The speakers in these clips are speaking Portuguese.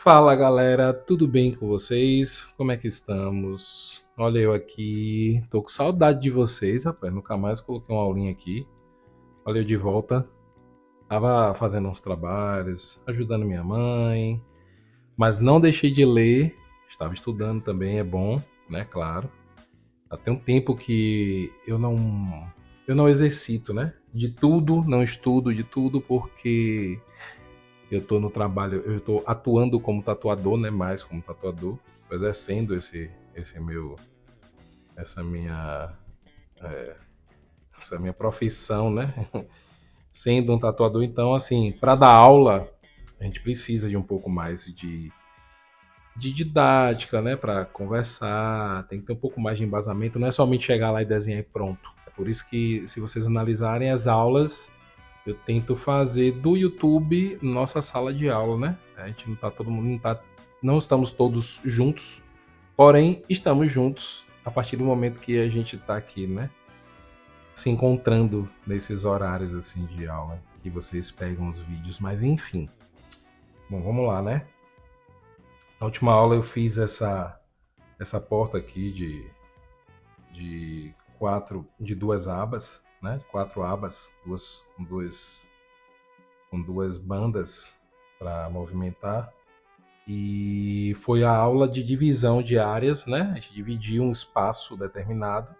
Fala galera, tudo bem com vocês? Como é que estamos? Olha eu aqui, tô com saudade de vocês, rapaz. Nunca mais coloquei uma aulinha aqui. Olha eu de volta. Tava fazendo uns trabalhos, ajudando minha mãe, mas não deixei de ler. Estava estudando também, é bom, né? Claro. Já tem um tempo que eu não exercito, né? De tudo, não estudo de tudo porque eu tô no trabalho, eu tô atuando como tatuador, né? Mais como tatuador, exercendo esse meu, essa minha, essa minha profissão, né? Sendo um tatuador, então, assim, para dar aula, a gente precisa de um pouco mais de didática, né? Para conversar, tem que ter um pouco mais de embasamento, não é somente chegar lá e desenhar e pronto. É por isso que, se vocês analisarem as aulas, eu tento fazer do YouTube nossa sala de aula, né? A gente não tá todo mundo, não estamos todos juntos, porém estamos juntos a partir do momento que a gente tá aqui, né? Se encontrando nesses horários assim de aula, que vocês pegam os vídeos, mas enfim. Bom, vamos lá, né? Na última aula eu fiz essa porta aqui de duas abas, né? Quatro abas, com duas bandas para movimentar. E foi a aula de divisão de áreas, né? A gente dividiu um espaço determinado.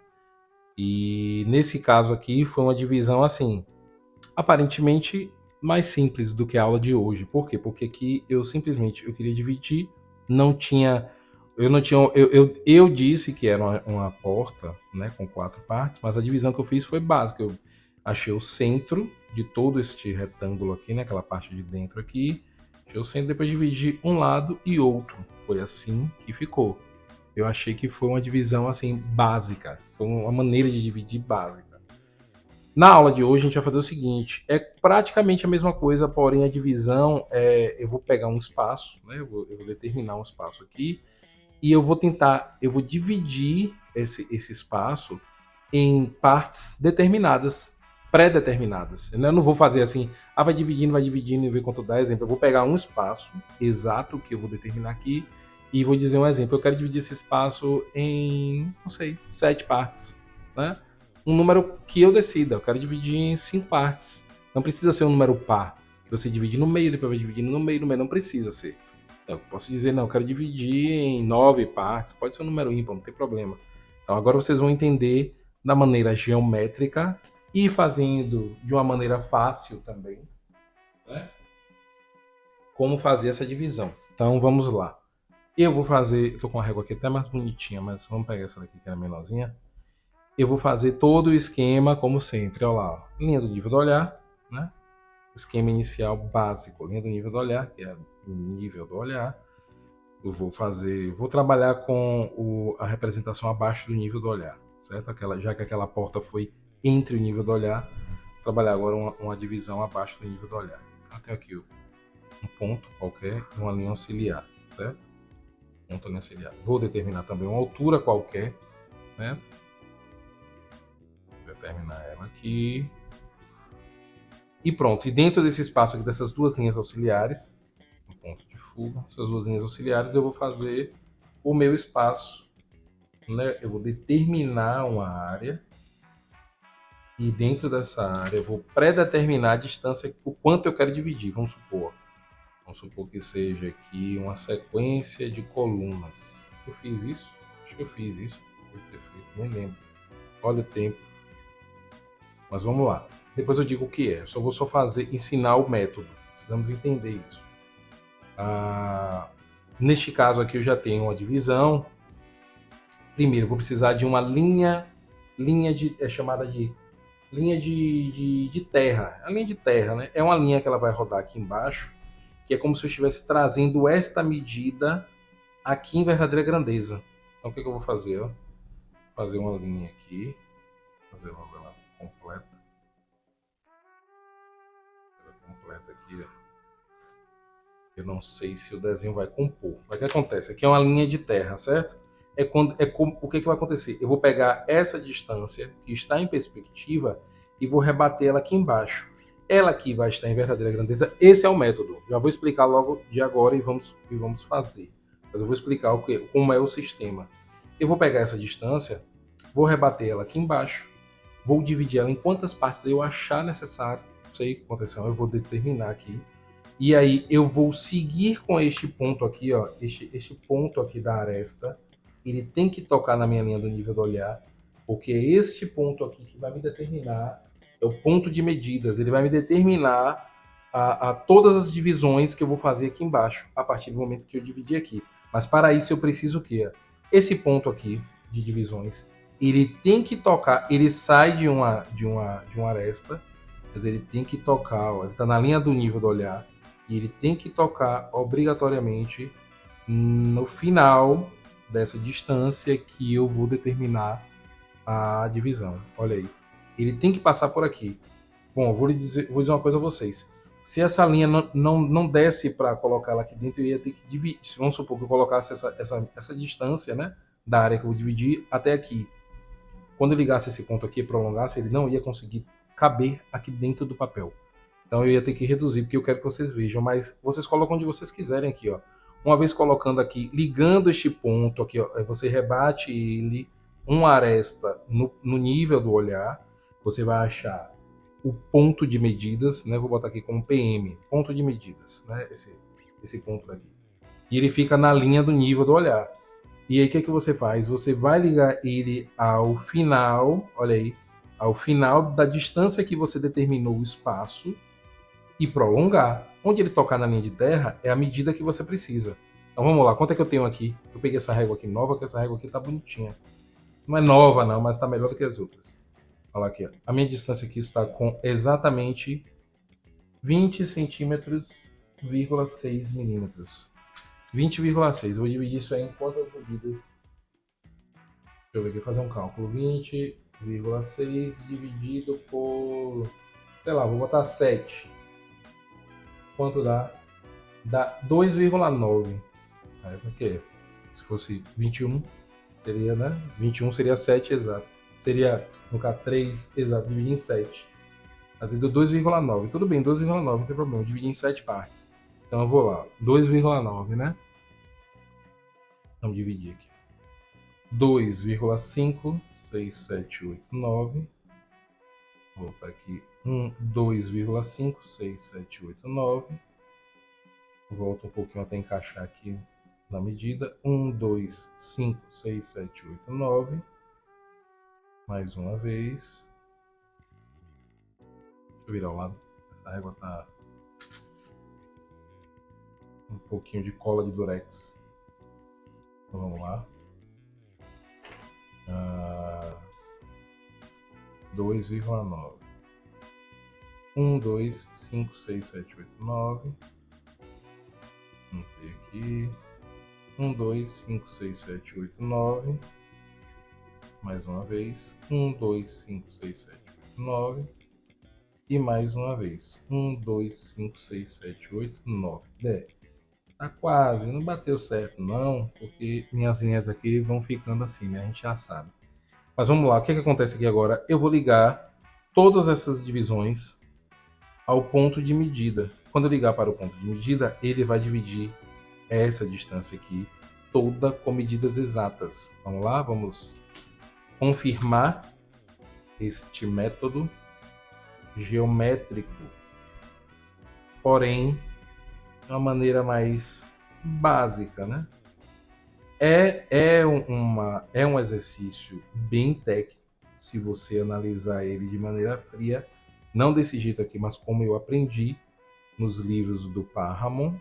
E nesse caso aqui foi uma divisão assim, aparentemente mais simples do que a aula de hoje. Por quê? Porque aqui eu queria dividir, não tinha eu não tinha eu disse que era uma porta, né, com quatro partes, mas a divisão que eu fiz foi básica. Eu achei o centro de todo este retângulo aqui, né, aquela parte de dentro aqui, achei o centro, depois dividi um lado e outro. Foi assim que ficou. Eu achei que foi uma divisão assim básica, foi uma maneira de dividir básica. Na aula de hoje a gente vai fazer o seguinte, é praticamente a mesma coisa, porém a divisão eu vou pegar um espaço, né? Eu vou determinar um espaço aqui e eu vou dividir esse espaço em partes determinadas, pré-determinadas. Eu não vou fazer assim, vai dividindo e ver quanto dá exemplo. Eu vou pegar um espaço exato que eu vou determinar aqui e vou dizer um exemplo. Eu quero dividir esse espaço em, não sei, 7 partes, né? Um número que eu decida. Eu quero dividir em 5 partes. Não precisa ser um número par, que você divide no meio, depois vai dividindo no meio, não precisa ser. Eu posso dizer, não, eu quero dividir em 9 partes, pode ser um número ímpar, não tem problema. Então agora vocês vão entender da maneira geométrica e fazendo de uma maneira fácil também, né? Como fazer essa divisão. Então vamos lá. Eu vou fazer, eu tô com a régua aqui até mais bonitinha, mas vamos pegar essa daqui que é menorzinha. Eu vou fazer todo o esquema como sempre, olha lá, ó. Linha do nível do olhar, né? O esquema inicial básico, linha do nível do olhar, que é o nível do olhar. Eu vou trabalhar com a representação abaixo do nível do olhar, certo? Já que aquela porta foi entre o nível do olhar, vou trabalhar agora uma divisão abaixo do nível do olhar. Então, tenho aqui um ponto qualquer e uma linha auxiliar, certo? Ponto, linha auxiliar. Vou determinar também uma altura qualquer, né? Vou determinar ela aqui. E pronto. E dentro desse espaço aqui, dessas duas linhas auxiliares, um ponto de fuga, essas duas linhas auxiliares, eu vou fazer o meu espaço, né? Eu vou determinar uma área e dentro dessa área eu vou pré-determinar a distância, o quanto eu quero dividir. Vamos supor que seja aqui uma sequência de colunas. Eu fiz isso? Acho que eu fiz isso. Pode ter feito, nem lembro. Olha o tempo. Mas vamos lá. Depois eu digo o que é. Eu só vou ensinar o método. Precisamos entender isso. Neste caso aqui eu já tenho uma divisão. Primeiro eu vou precisar de uma é chamada de linha de terra. A linha de terra, né? É uma linha que ela vai rodar aqui embaixo, que é como se eu estivesse trazendo esta medida aqui em verdadeira grandeza. Então o que eu vou fazer? Ó? Fazer uma linha aqui, fazer logo ela completa. Ela completa aqui, ó. Eu não sei se o desenho vai compor. Mas o que acontece? Aqui é uma linha de terra, certo? O que vai acontecer? Eu vou pegar essa distância que está em perspectiva e vou rebater ela aqui embaixo. ela aqui vai estar em verdadeira grandeza. Esse é o método. Já vou explicar logo de agora e vamos fazer. Mas eu vou explicar como é o sistema. Eu vou pegar essa distância, vou rebater ela aqui embaixo, vou dividir ela em quantas partes eu achar necessário. Não sei o que aconteceu, eu vou determinar aqui. E aí eu vou seguir com este ponto aqui, ó, este ponto aqui da aresta. Ele tem que tocar na minha linha do nível do olhar, porque é este ponto aqui que vai me determinar, é o ponto de medidas, ele vai me determinar a todas as divisões que eu vou fazer aqui embaixo, a partir do momento que eu dividir aqui. Mas para isso eu preciso o quê? Esse ponto aqui de divisões, ele tem que tocar, ele sai de uma aresta, mas ele tem que tocar, ó, ele está na linha do nível do olhar, e ele tem que tocar obrigatoriamente no final dessa distância que eu vou determinar a divisão. Olha aí. Ele tem que passar por aqui. Bom, vou dizer uma coisa a vocês. Se essa linha não desce para colocar ela aqui dentro, eu ia ter que dividir. Vamos supor que eu colocasse essa distância, né, da área que eu vou dividir até aqui. Quando eu ligasse esse ponto aqui e prolongasse, ele não ia conseguir caber aqui dentro do papel. Então eu ia ter que reduzir, porque eu quero que vocês vejam, mas vocês colocam onde vocês quiserem aqui, ó. Uma vez colocando aqui, ligando este ponto aqui, ó, você rebate ele, uma aresta no nível do olhar, você vai achar o ponto de medidas, né? Vou botar aqui como PM, ponto de medidas, né? Esse ponto daqui. E ele fica na linha do nível do olhar. E aí o que é que você faz? Você vai ligar ele ao final, olha aí, ao final da distância que você determinou o espaço, e prolongar. Onde ele tocar na linha de terra é a medida que você precisa. Então vamos lá, quanto é que eu tenho aqui? Eu peguei essa régua aqui nova, que essa régua aqui tá bonitinha. Não é nova não, mas tá melhor do que as outras. Olha lá aqui, ó. A minha distância aqui está com exatamente 20 centímetros, 6 milímetros. 20,6. Vou dividir isso aí em quantas medidas? Deixa eu ver aqui, fazer um cálculo. 20,6 dividido por, sei lá, vou botar 7. Quanto dá? Dá 2,9. Aí, porque se fosse 21, seria, né? 21 seria 7 exato. Seria, no caso, 3 exato, dividir em 7. Fazendo 2,9. Tudo bem, 2,9, não tem problema. Dividir em 7 partes. Então eu vou lá. 2,9, né? Vamos dividir aqui. 2,5, 6, 7, 8, 9. Vou botar aqui 2,5, 6, 7, 8, 9. Volto um pouquinho até encaixar aqui na medida. 1, 2, 5, 6, 7, 8, 9. Mais uma vez. Deixa eu virar ao lado. Essa régua tá um pouquinho de cola de durex. Então vamos lá. 2,9. 1, 2, 5, 6, 7, 8, 9. Vamos ter aqui. 1, 2, 5, 6, 7, 8, 9. Mais uma vez. 1, 2, 5, 6, 7, 8, 9. E mais uma vez. 1, 2, 5, 6, 7, 8, 9. Tá quase. Não bateu certo não, porque minhas linhas aqui vão ficando assim, né? A gente já sabe. Mas vamos lá. O que acontece aqui agora? Eu vou ligar todas essas divisões ao ponto de medida. Quando eu ligar para o ponto de medida, ele vai dividir essa distância aqui toda com medidas exatas. Vamos lá? Vamos confirmar este método geométrico, porém de uma maneira mais básica, né? É um exercício bem técnico, se você analisar ele de maneira fria, não desse jeito aqui, mas como eu aprendi nos livros do Parhamon.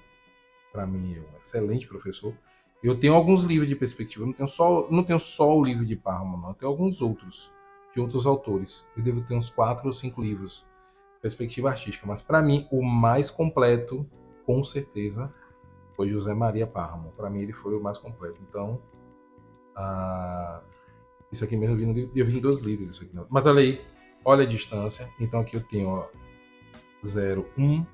Para mim é um excelente professor. Eu tenho alguns livros de perspectiva, não tenho só o livro de Parhamon, não. Eu tenho alguns outros, de outros autores. Eu devo ter uns 4 ou 5 livros de perspectiva artística, mas para mim o mais completo, com certeza, foi José Maria Parhamon. Para mim ele foi o mais completo. Então, isso aqui mesmo eu vi em 2 livros. Isso aqui, mas olha aí, olha a distância. Então aqui eu tenho, ó, 0, 1,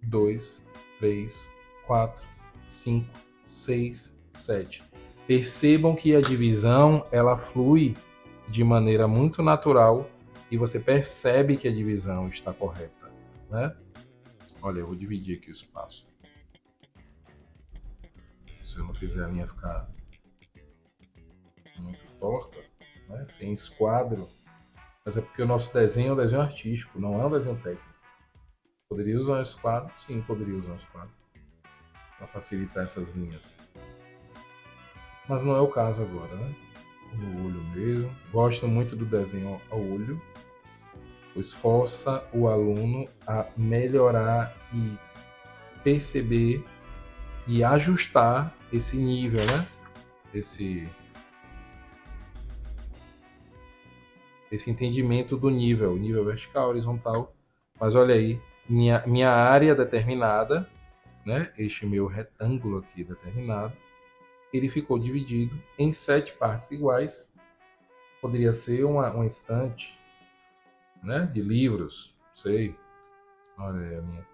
2, 3, 4, 5, 6, 7. Percebam que a divisão ela flui de maneira muito natural e você percebe que a divisão está correta. né? Olha, eu vou dividir aqui o espaço. Se eu não fizer a linha ficar muito torta, né? Sem esquadro. Mas é porque o nosso desenho é um desenho artístico, não é um desenho técnico. Poderia usar um esquadro? Sim, poderia usar um esquadro para facilitar essas linhas. Mas não é o caso agora, né? No olho mesmo. Gosto muito do desenho ao olho. Esforça o aluno a melhorar e perceber e ajustar esse nível, né? Esse entendimento do nível vertical, horizontal. Mas olha aí, minha área determinada, né? Este meu retângulo aqui determinado, ele ficou dividido em 7 partes iguais. Poderia ser uma estante, né? De livros, não sei. Olha aí a minha.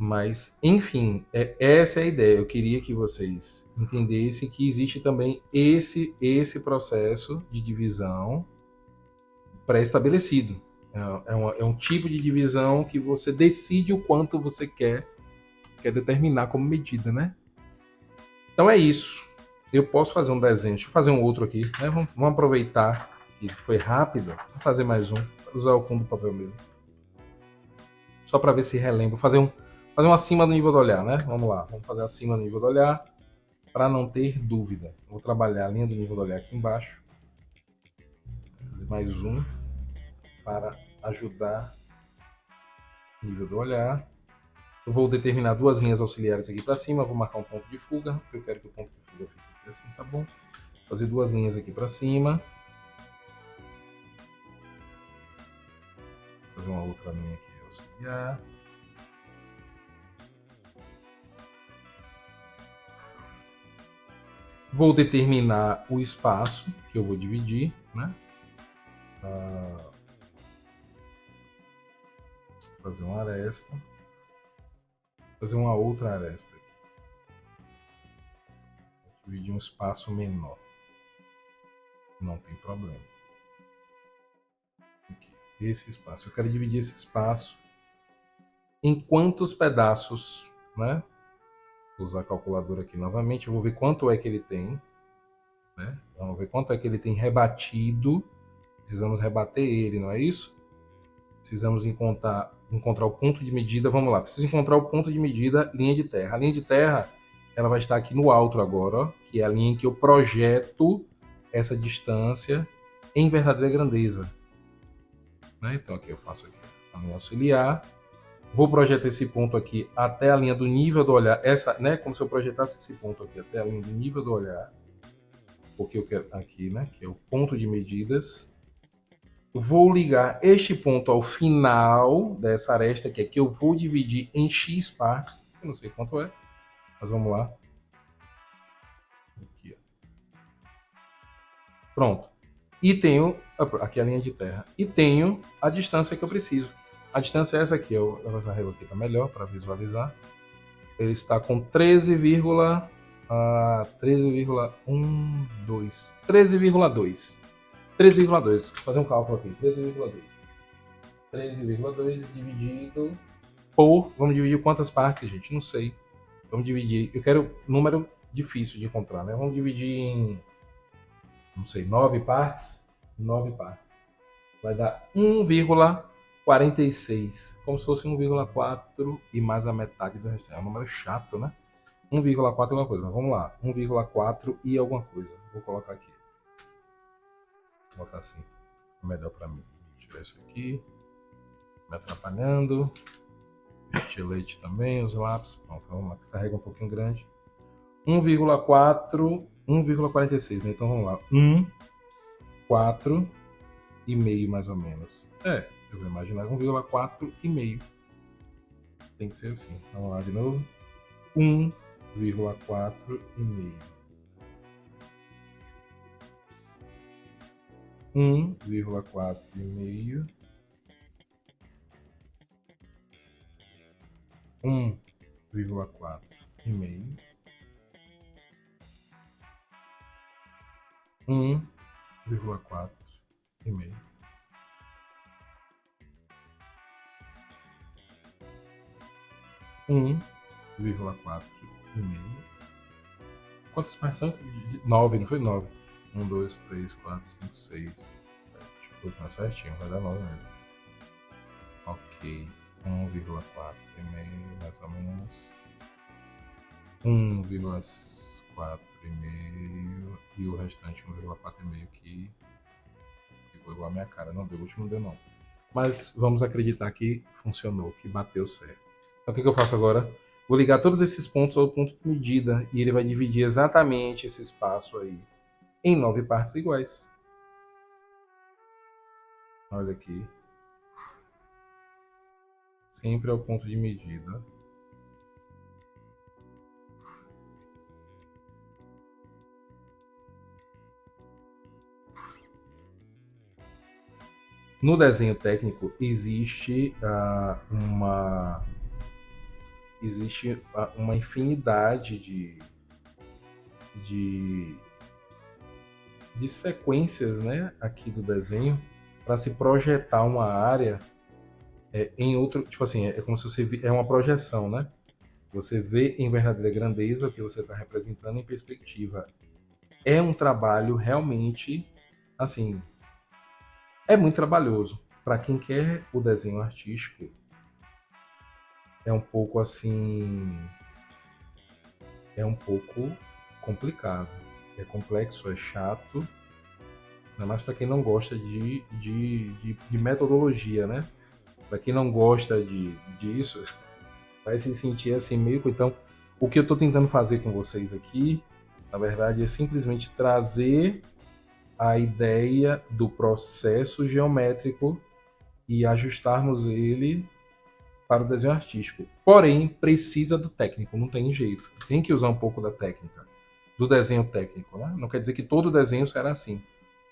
Mas, enfim, essa é a ideia. Eu queria que vocês entendessem que existe também esse processo de divisão pré-estabelecido. É um tipo de divisão que você decide o quanto você quer determinar como medida, né? Então é isso. Eu posso fazer um desenho. Deixa eu fazer um outro aqui, né? Vamos aproveitar que foi rápido. Vou fazer mais um. Vou usar o fundo do papel mesmo. Só para ver se relembro. Fazer um acima do nível do olhar, né? Vamos lá. Vamos fazer acima do nível do olhar para não ter dúvida. Vou trabalhar a linha do nível do olhar aqui embaixo. Mais um para ajudar o nível do olhar. Eu vou determinar 2 linhas auxiliares aqui para cima. Vou marcar um ponto de fuga. Eu quero que o ponto de fuga fique aqui assim, tá bom? Fazer 2 linhas aqui para cima. Fazer uma outra linha aqui auxiliar. Vou determinar o espaço que eu vou dividir, né? Fazer uma aresta. Fazer uma outra aresta aqui. Dividir um espaço menor. Não tem problema. Aqui. Esse espaço. Eu quero dividir esse espaço em quantos pedaços, né? Vou usar a calculadora aqui novamente. Eu vou ver quanto é que ele tem. Né? Vamos ver quanto é que ele tem rebatido. Precisamos rebater ele, não é isso? Precisamos encontrar o ponto de medida. Vamos lá, preciso encontrar o ponto de medida linha de terra. A linha de terra ela vai estar aqui no alto agora, ó, que é a linha em que eu projeto essa distância em verdadeira grandeza. Né? Então aqui eu faço aqui a linha auxiliar. Vou projetar esse ponto aqui até a linha do nível do olhar. Essa, né, como se eu projetasse esse ponto aqui até a linha do nível do olhar. Porque eu quero aqui, né, que é o ponto de medidas. Vou ligar este ponto ao final dessa aresta aqui, que eu vou dividir em X partes. Eu não sei quanto é, mas vamos lá. Aqui, ó. Pronto. E tenho aqui a linha de terra. E tenho a distância que eu preciso. A distância é essa aqui. Eu vou essa régua aqui tá melhor para visualizar. Ele está com 13,12. 13,2. 13,2. Vou fazer um cálculo aqui. 13,2. 13,2 dividido por... Vamos dividir quantas partes, gente? Não sei. Vamos dividir... Eu quero número difícil de encontrar, né? Vamos dividir em... Não sei, 9 partes? 9 partes. Vai dar 1,46. Como se fosse 1,4 e mais a metade do restante. É um número chato, né? 1,4 alguma coisa. Mas vamos lá. 1,4 e alguma coisa. Vou colocar aqui. Vou botar assim. É melhor para mim. Tirar isso aqui. Me atrapalhando. Estilete também, os lápis. Pronto, vamos lá, que essa régua é um pouquinho grande. 1,4, 1,46, né? Então vamos lá. 1, 4 e meio mais ou menos. Eu vou imaginar 1,4 e meio. Tem que ser assim. Vamos lá de novo. 1,4 e meio. 1,4 e meio. 1,4 e meio. 1,4 e meio. 1,4 e meio. Quantas partes são? 9, não foi 9? 1, 2, 3, 4, 5, 6, 7. Vou fazer certinho, vai dar 9 mesmo. Ok. 1,4 e meio, mais ou menos. 1,4 e meio. E o restante 1,4 e meio que ficou igual a minha cara. Não deu, o último não deu não. Mas vamos acreditar que funcionou, que bateu certo. Então o que eu faço agora? Vou ligar todos esses pontos ao ponto de medida e ele vai dividir exatamente esse espaço aí em 9 partes iguais. Olha aqui. Sempre ao ponto de medida. No desenho técnico existe uma infinidade de, de sequências, né, aqui do desenho para se projetar uma área em outro, tipo assim, é como se você é uma projeção, né? Você vê em verdadeira grandeza o que você está representando em perspectiva. É um trabalho realmente, assim, é muito trabalhoso. Para quem quer o desenho artístico, é um pouco assim, é um pouco complicado. É complexo, é chato, ainda mais para quem não gosta de metodologia, né? Para quem não gosta disso, vai se sentir assim meio. Então, o que eu estou tentando fazer com vocês aqui, na verdade, é simplesmente trazer a ideia do processo geométrico e ajustarmos ele para o desenho artístico. Porém, precisa do técnico, não tem jeito. Tem que usar um pouco da técnica, do desenho técnico. Né? Não quer dizer que todo desenho será assim,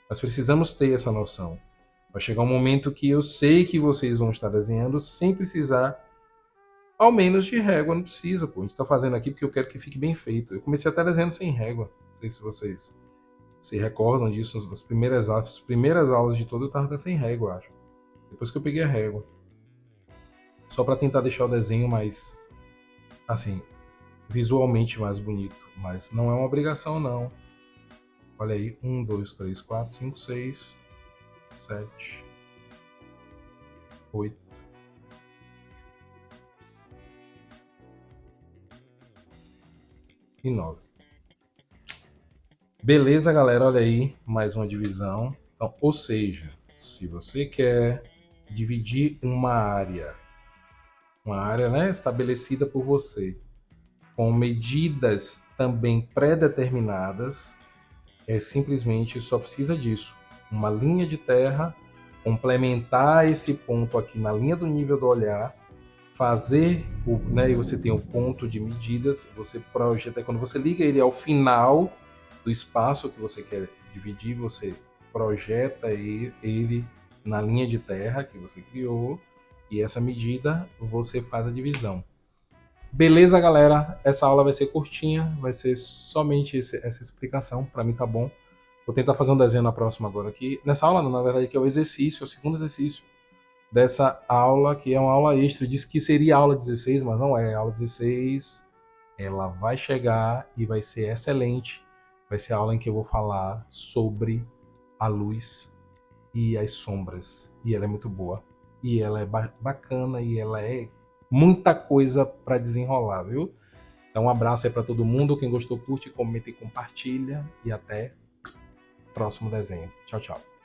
mas precisamos ter essa noção. Vai chegar um momento que eu sei que vocês vão estar desenhando sem precisar, ao menos de régua, não precisa. Pô. A gente está fazendo aqui porque eu quero que fique bem feito. Eu comecei até desenhando sem régua, não sei se vocês se recordam disso, as primeiras aulas de todo eu estava até sem régua, acho. Depois que eu peguei a régua. Só para tentar deixar o desenho mais, assim, visualmente mais bonito. Mas não é uma obrigação, não. Olha aí, 1, 2, 3, 4, 5, 6, 7, 8. E 9. Beleza, galera? Olha aí, mais uma divisão. Então, ou seja, se você quer dividir uma área, né, estabelecida por você, com medidas também pré-determinadas, simplesmente só precisa disso. Uma linha de terra, complementar esse ponto aqui na linha do nível do olhar, fazer, né, e você tem o ponto de medidas, você projeta, quando você liga ele ao final do espaço que você quer dividir, você projeta ele na linha de terra que você criou, e essa medida você faz a divisão. Beleza, galera? Essa aula vai ser curtinha, vai ser somente essa explicação. Para mim tá bom. Vou tentar fazer um desenho na próxima agora aqui. Nessa aula, não, na verdade, que é o exercício, o segundo exercício dessa aula, que é uma aula extra. Diz que seria aula 16, mas não é. Aula 16, ela vai chegar e vai ser excelente. Vai ser a aula em que eu vou falar sobre a luz e as sombras. E ela é muito boa. E ela é bacana e ela é muita coisa para desenrolar, viu? Então um abraço aí para todo mundo. Quem gostou, curte, comenta e compartilha. E até o próximo desenho. Tchau, tchau.